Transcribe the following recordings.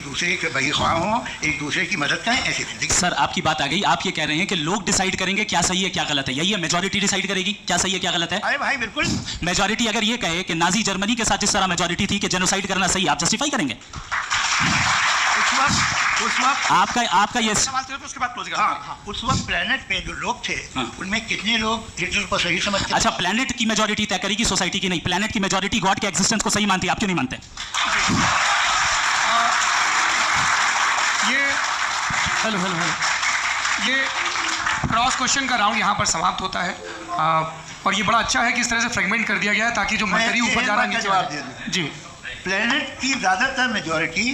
दूसरे के बही ख्वाह हों, एक दूसरे की मदद करें, ऐसी जिंदगी। सर आपकी बात आ गई, आप ये कह रहे हैं कि लोग डिसाइड करेंगे क्या सही है क्या गलत है, यही है? मेजॉरिटी डिसाइड करेगी क्या सही है क्या गलत है? अरे भाई बिल्कुल। मेजॉरिटी अगर ये कहे कि नाजी जर्मनी के साथ जिस तरह मेजॉरिटी थी कि जेनोसाइड करना सही, आप जस्टिफाई करेंगे? उस वक्त आपका ये उसके बाद क्लोज। हाँ, उस वक्त प्लेनेट पे जो लोग थे उनमें कितने लोग हिटलर को सही समझते? अच्छा, प्लेनेट की मेजॉरिटी तय करेगी सोसाइटी की नहीं, प्लेनेट की मेजॉरिटी गॉड के एग्जिस्टेंस को सही मानती है, आप क्यों नहीं मानते? ये क्रॉस क्वेश्चन का राउंड यहाँ पर समाप्त होता है और ये बड़ा अच्छा है कि इस तरह से फ्रेगमेंट कर दिया गया है ताकि जो मटेरियल ऊपर जा रहा है जवाब दे दूं। जी, प्लेनेट की ज़्यादातर मेजॉरिटी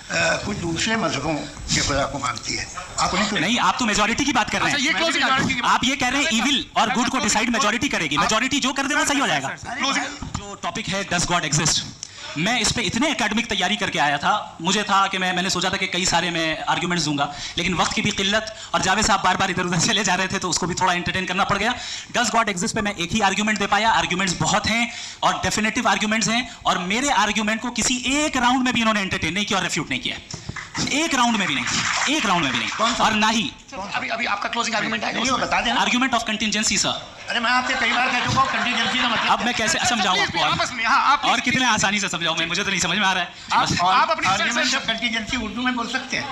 कुछ दूसरे मजहबों के खुदा को मानती है। आप उन्हें क्यों नहीं, आप तो मेजॉरिटी की बात कर रहे हैं। ये क्लोजिंग आप ये कह रहे हैं इविल और गुड को डिसाइड मेजॉरिटी करेगी, मेजॉरिटी जो कर दे वो सही हो जाएगा। जो टॉपिक है डज गॉड एग्जिस्ट, मैं इस पे इतने एकेडमिक तैयारी करके आया था, मुझे था कि मैंने सोचा था कि कई सारे मैं आर्गुमेंट्स दूंगा, लेकिन वक्त की भी किल्लत और जावेद साहब बार बार इधर उधर चले जा रहे थे तो उसको भी थोड़ा एंटरटेन करना पड़ गया। डज गॉड एग्जिस्ट पे मैं एक ही आर्गुमेंट दे पाया, आर्गुमेंट्स बहुत हैं और डेफिनेटिव आर्गुमेंट्स हैं, और मेरे आर्गुमेंट को किसी एक राउंड में भी इन्होंने एंटरटेन नहीं किया और रेफ्यूट नहीं किया, एक राउंड में भी नहीं, एक राउंड में भी नहीं। और ना ही अभी आपका क्लोजिंग आर्गुमेंट आएगा, बता दें। Argument of contingency sir. अरे मैं आपसे कई बार कह चुका हूं कंटीजेंसी का मतलब। अब मैं कैसे समझाऊं आपको और कितने आसानी से समझाऊं मैं, मुझे तो नहीं समझ में आ रहा है। आप अपनी आर्गुमेंट ऑफ कंटीजेंसी उर्दू में बोल सकते हैं।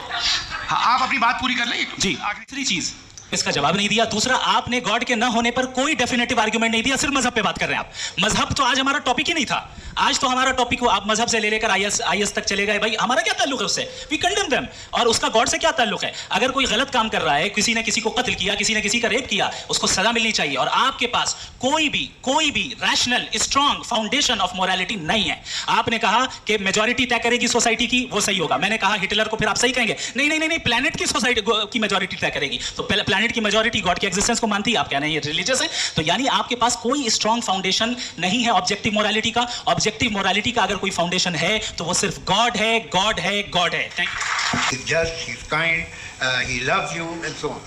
आप अपनी बात पूरी कर लें जी। तीसरी चीज, इसका जवाब नहीं दिया। दूसरा, आपने गॉड के न होने पर कोई डेफिनेटिव आर्गुमेंट नहीं दिया, सिर्फ मजहब पे बात कर रहे हैं आप। मजहब तो आज हमारा टॉपिक ही नहीं था, आज तो हमारा टॉपिक को आप मजहब से ले लेकर आईएस तक चले गए। भाई हमारा क्या ताल्लुक है उससे? We condemn them. और उसका गॉड से क्या ताल्लुक है? अगर कोई गलत काम कर रहा है, किसी ने किसी को कत्ल किया, किसी ने किसी का रेप किया, उसको सजा मिलनी चाहिए। और आपके पास कोई भी rational strong foundation of morality नहीं है। आपने कहा कि मेजॉरिटी तय करेगी सोसाइटी की, वो सही होगा। मैंने कहा हिटलर को, फिर आप सही कहेंगे नहीं, प्लेनेट की सोसाइटी की मेजॉरिटी तय करेगी। तो प्लेनेट की मेजॉरिटी गॉड के एग्जिस्टेंस को मानती है, आप कह रहे हैं ये रिलीजियस है। तो यानी आपके पास कोई स्ट्रॉन्ग फाउंडेशन नहीं है ऑब्जेक्टिव मोरालिटी का। ऑब्जेक्टिव मोरालिटी का अगर कोई फाउंडेशन है तो वो सिर्फ गॉड है, गॉड है, गॉड है। Thank you. Just, he is kind, he loves you and so on.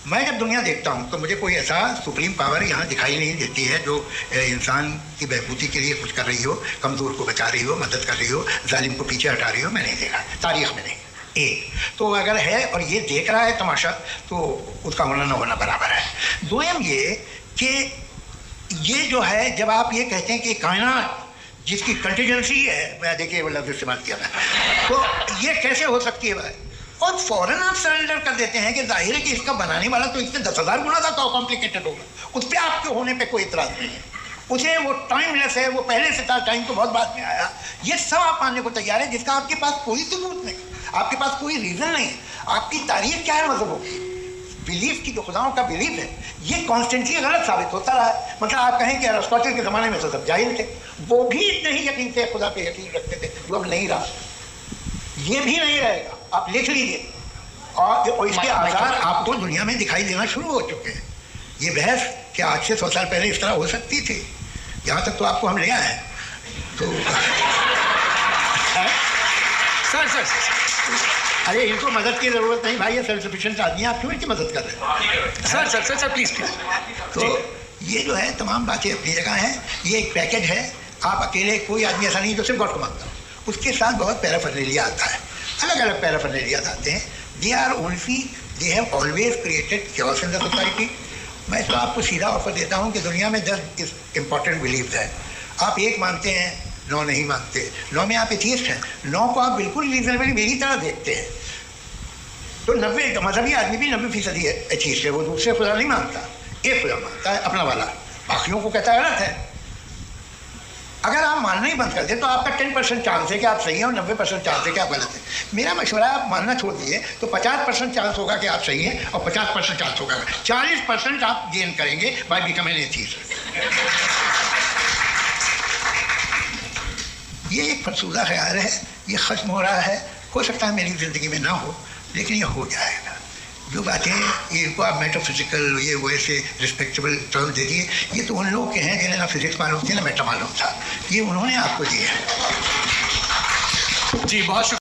मैं जब दुनिया देखता हूँ तो मुझे कोई ऐसा सुप्रीम पावर यहाँ दिखाई नहीं देती है जो इंसान की बहबूदी के लिए कुछ कर रही हो, कमज़ोर को बचा रही हो, मदद कर रही हो, जालिम को पीछे हटा रही हो। मैं नहीं देखा, तारीख में नहीं। एक तो अगर है और ये देख रहा है तमाशा, तो उसका होना न होना बराबर है। दोयम ये कि ये जो है, जब आप ये कहते हैं कि कायनात जिसकी कंटीजेंसी है, मैं देखिए वो लफ्ज़ इस्तेमाल किया मैं, तो ये कैसे हो सकती है भाई? और फ़ौरन आप सरेंडर कर देते हैं कि जाहिर है कि इसका बनाने वाला तो इससे 10,000 गुना ज़्यादा कॉम्प्लिकेटेड होगा, उस पर आपके होने पे कोई इतराज़ नहीं है। उसे वो टाइमलेस है, वो पहले से था, टाइम तो बहुत बाद में आया। ये सब आप मानने को तैयार है जिसका आपके पास कोई सबूत नहीं, आपके पास कोई रीज़न नहीं है। आपकी तारीफ क्या है मज़हबों की? बिलीफ की, जो खुदाओं का बिलीफ है, ये कॉन्स्टेंटली गलत साबित होता रहा है। मतलब आप कहें कि अरिस्टोटल के ज़माने में तो सब जाहिल थे, वो भी इतने ही यकीन थे, खुदा पे यकीन रखते थे, जो अब नहीं रहा। ये भी नहीं रहेगा, आप लिख लीजिए। और इसके आधार आपको दुनिया में दिखाई देना शुरू हो चुके हैं। ये बहस कि आज से 100 साल पहले इस तरह हो सकती थी, यहाँ तक तो आपको हम ले आए। तो सर अरे इनको मदद की ज़रूरत नहीं भाई, ये सेल्फ सफिशिएंट आदमी है, आप क्यों इनकी मदद कर रहे हैं? Sir please. तो ये जो है तमाम बातें अपनी जगह हैं। ये एक पैकेज है, आप अकेले, कोई आदमी ऐसा नहीं जो सिर्फ गॉड को मानता, उसके साथ बहुत पैराफर्नेलिया आता है, अलग अलग पैराफर्नेलिया आते हैं। They have always created chaos in the society. मैं तो आपको सीधा ऑफर देता हूँ कि दुनिया में 10 इम्पॉर्टेंट बिलीव्स हैं, आप एक मानते हैं, 9 नहीं मानते। 9 में आप एथीस्ट हैं, 9 को आप बिल्कुल रीजनेबली मेरी तरह देखते हैं। तो 90 मजहबी आदमी भी 90% एथीस्ट है, वो दूसरे खुदा नहीं मानता, एक खुदा मानता है अपना वाला, बाकियों को कहता है गलत है। अगर आप मानना ही बंद कर दें तो आपका 10% चांस है कि आप सही हैं और 90% चांस है कि आप गलत हैं। मेरा मशवरा है, आप मानना छोड़ दिए तो 50% चांस होगा कि आप सही हैं और 50% चांस होगा, 40% आप गेन करेंगे बाय बिकमिंग एथीस्ट। ये एक फरसूदा ख्याल है, ये ख़त्म हो रहा है। हो सकता है मेरी ज़िंदगी में ना हो, लेकिन ये हो जाएगा। जो बातें इनको आप मेटाफिजिकल, ये वैसे रिस्पेक्टेबल टर्म दे दिए, ये तो उन लोग के हैं जिन्हें ना फिजिक्स मालूम थी ना मेटा मालूम था, ये उन्होंने आपको दिए। जी बहुत शुक्रिया।